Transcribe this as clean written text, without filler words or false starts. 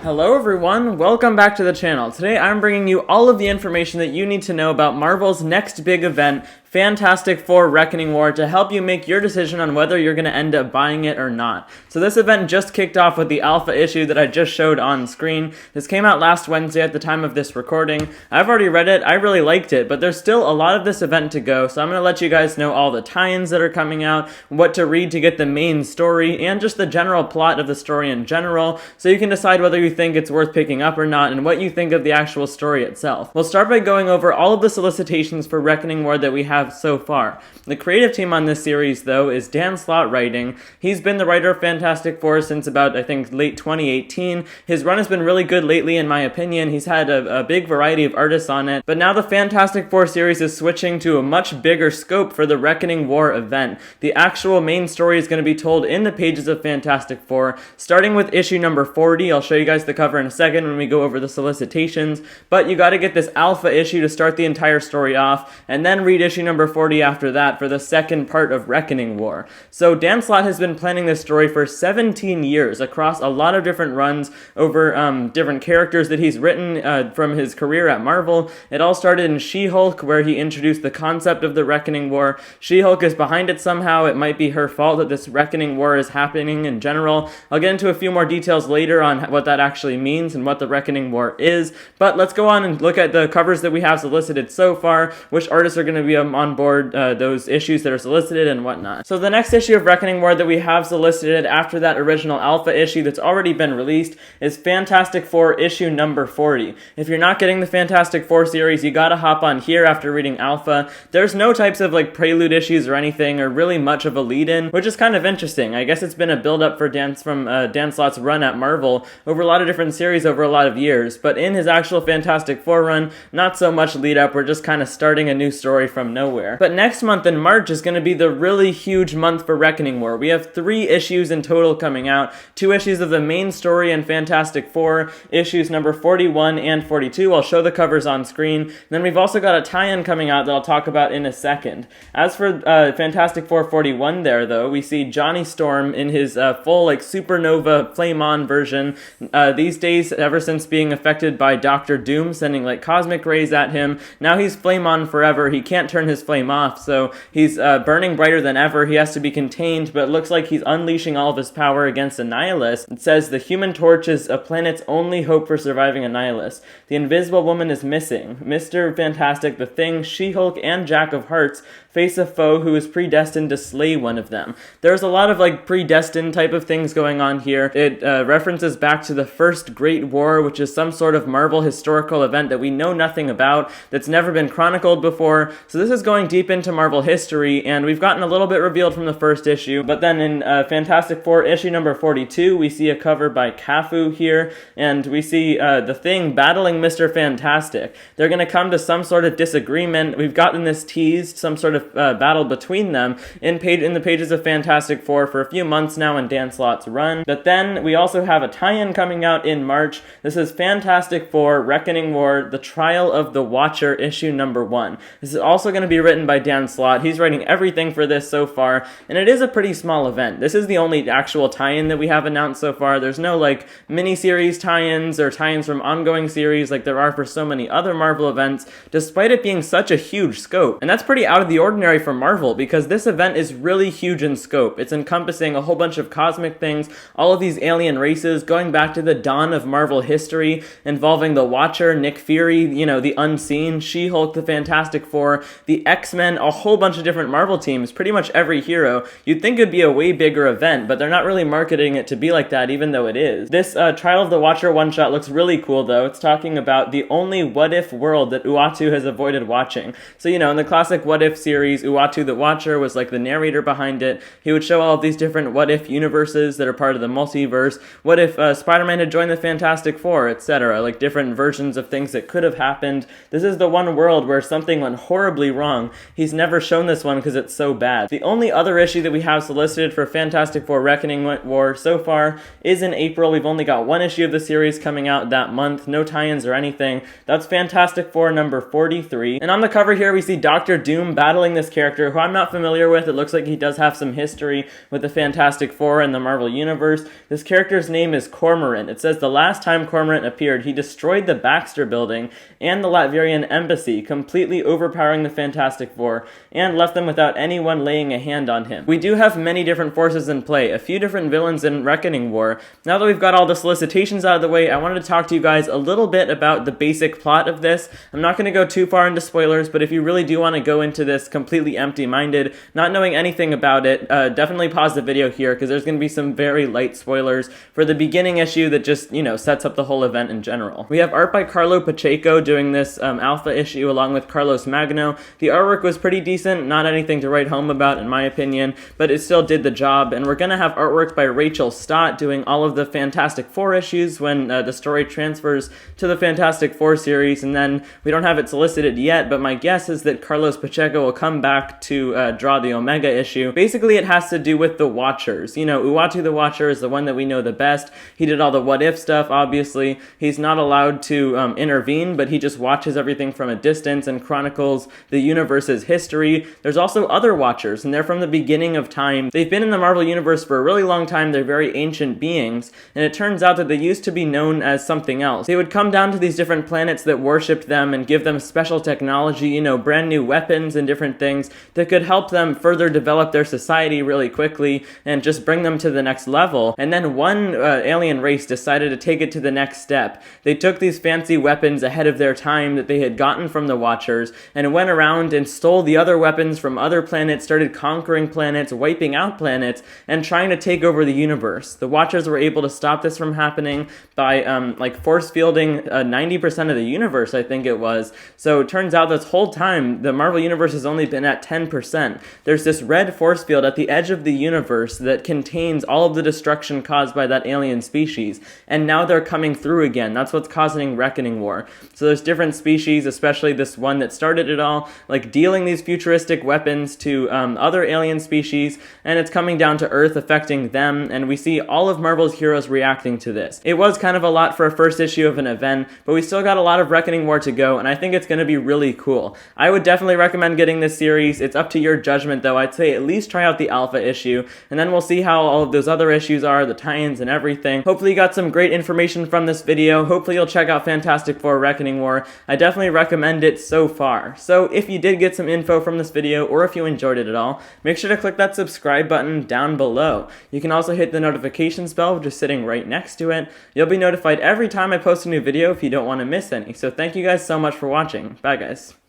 Hello everyone, welcome back to the channel. Today I'm bringing you all of the information that you need to know about Marvel's next big event, Fantastic Four Reckoning War, to help you make your decision on whether you're going to end up buying it or not. So this event just kicked off with the alpha issue that I just showed on screen. This came out last Wednesday at the time of this recording. I've already read it, I really liked it, but there's still a lot of this event to go, so I'm going to let you guys know all the tie-ins that are coming out, what to read to get the main story, and just the general plot of the story in general, so you can decide whether you think it's worth picking up or not, and what you think of the actual story itself. We'll start by going over all of the solicitations for Reckoning War that we have so far. The creative team on this series, though, is Dan Slott writing. He's been the writer of Fantastic Four since about, I think, late 2018. His run has been really good lately, in my opinion. He's had a big variety of artists on it, but now the Fantastic Four series is switching to a much bigger scope for the Reckoning War event. The actual main story is going to be told in the pages of Fantastic Four, starting with issue number 40. I'll show you guys the cover in a second when we go over the solicitations, but you got to get this alpha issue to start the entire story off, and then read issue number 40 after that for the second part of Reckoning War. So Dan Slott has been planning this story for 17 years across a lot of different runs over different characters that he's written from his career at Marvel. It all started in She-Hulk, where he introduced the concept of the Reckoning War. She-Hulk is behind it somehow. It might be her fault that this Reckoning War is happening in general. I'll get into a few more details later on what that actually means and what the Reckoning War is, but let's go on and look at the covers that we have solicited so far, which artists are going to be on board those issues that are solicited and whatnot. So the next issue of Reckoning War that we have solicited after that original alpha issue that's already been released is Fantastic Four issue number 40. If you're not getting the Fantastic Four series, you gotta hop on here after reading alpha. There's no types of like prelude issues or anything, or really much of a lead-in, which is kind of interesting. I guess it's been a build-up for Dan Slott's run at Marvel over a lot of different series over a lot of years, but in his actual Fantastic Four run, not so much lead-up. We're just kind of starting a new story from nowhere. But next month in March is going to be the really huge month for Reckoning War. We have 3 issues in total coming out, 2 issues of the main story in Fantastic Four, issues number 41 and 42. I'll show the covers on screen. Then we've also got a tie-in coming out that I'll talk about in a second. As for Fantastic Four 41 there, though, we see Johnny Storm in his full like supernova flame-on version. These days, ever since being affected by Doctor Doom sending like cosmic rays at him, now he's flame-on forever. He can't turn his flame off, so he's burning brighter than ever. He has to be contained, but it looks like he's unleashing all of his power against Annihilus. It says the Human Torch is a planet's only hope for surviving Annihilus. The Invisible Woman is missing. Mr. Fantastic, the Thing, She-Hulk, and Jack of Hearts face a foe who is predestined to slay one of them. There's a lot of like predestined type of things going on here. It references back to the First Great War, which is some sort of Marvel historical event that we know nothing about, that's never been chronicled before. So this is going deep into Marvel history, and we've gotten a little bit revealed from the first issue. But then in Fantastic Four issue number 42, we see a cover by Cafu here, and we see the Thing battling Mr. Fantastic. They're going to come to some sort of disagreement. We've gotten this teased, some sort of battle between them in the pages of Fantastic Four for a few months now in Dan Slott's run. But then we also have a tie-in coming out in March. This is Fantastic Four Reckoning War, The Trial of the Watcher, issue number 1. This is also going to be written by Dan Slott. He's writing everything for this so far, and it is a pretty small event. This is the only actual tie-in that we have announced so far. There's no like mini-series tie-ins or tie-ins from ongoing series like there are for so many other Marvel events, despite it being such a huge scope. And that's pretty out of the ordinary for Marvel, because this event is really huge in scope. It's encompassing a whole bunch of cosmic things, all of these alien races, going back to the dawn of Marvel history, involving the Watcher, Nick Fury, you know, the Unseen, She-Hulk, the Fantastic Four, the X-Men, a whole bunch of different Marvel teams, pretty much every hero. You'd think it'd be a way bigger event, but they're not really marketing it to be like that, even though it is. This Trial of the Watcher one-shot looks really cool, though. It's talking about the only what-if world that Uatu has avoided watching. So, you know, in the classic what-if series, Uatu the Watcher was like the narrator behind it. He would show all of these different what-if universes that are part of the multiverse. What if Spider-Man had joined the Fantastic Four, etc., like different versions of things that could have happened. This is the one world where something went horribly wrong. He's never shown this one because it's so bad. The only other issue that we have solicited for Fantastic Four Reckoning War so far is in April. We've only got 1 issue of the series coming out that month, no tie-ins or anything. That's Fantastic Four number 43. And on the cover here we see Doctor Doom battling following this character who I'm not familiar with. It looks like he does have some history with the Fantastic Four and the Marvel Universe. This character's name is Cormorant. It says the last time Cormorant appeared, he destroyed the Baxter Building and the Latvian Embassy, completely overpowering the Fantastic Four, and left them without anyone laying a hand on him. We do have many different forces in play, a few different villains in Reckoning War. Now that we've got all the solicitations out of the way, I wanted to talk to you guys a little bit about the basic plot of this. I'm not going to go too far into spoilers, but if you really do want to go into this completely empty-minded, not knowing anything about it, definitely pause the video here, because there's going to be some very light spoilers for the beginning issue that just, sets up the whole event in general. We have art by Carlo Pacheco doing this alpha issue along with Carlos Magno. The artwork was pretty decent, not anything to write home about in my opinion, but it still did the job, and we're going to have artwork by Rachel Slott doing all of the Fantastic Four issues when the story transfers to the Fantastic Four series, and then we don't have it solicited yet, but my guess is that Carlos Pacheco will come back to draw the Omega issue. Basically, it has to do with the Watchers. Uatu the Watcher is the one that we know the best. He did all the what if stuff, obviously. He's not allowed to intervene, but he just watches everything from a distance and chronicles the universe's history. There's also other Watchers, and they're from the beginning of time. They've been in the Marvel Universe for a really long time. They're very ancient beings, and it turns out that they used to be known as something else. They would come down to these different planets that worshipped them and give them special technology, brand new weapons and different things that could help them further develop their society really quickly and just bring them to the next level. And then one alien race decided to take it to the next step. They took these fancy weapons ahead of their time that they had gotten from the Watchers and went around and stole the other weapons from other planets, started conquering planets, wiping out planets, and trying to take over the universe. The Watchers were able to stop this from happening by force fielding 90% of the universe, I think it was. So it turns out this whole time the Marvel Universe has only been at 10%. There's this red force field at the edge of the universe that contains all of the destruction caused by that alien species, and now they're coming through again. That's what's causing Reckoning War. So there's different species, especially this one that started it all, dealing these futuristic weapons to other alien species, and it's coming down to Earth, affecting them, and we see all of Marvel's heroes reacting to this. It was kind of a lot for a first issue of an event, but we still got a lot of Reckoning War to go, and I think it's going to be really cool. I would definitely recommend getting this series. It's up to your judgment, though. I'd say at least try out the alpha issue, and then we'll see how all of those other issues are, the tie-ins and everything. Hopefully you got some great information from this video. Hopefully you'll check out Fantastic Four Reckoning War. I definitely recommend it so far. So if you did get some info from this video, or if you enjoyed it at all, make sure to click that subscribe button down below. You can also hit the notifications bell, which is sitting right next to it. You'll be notified every time I post a new video if you don't want to miss any. So thank you guys so much for watching. Bye guys.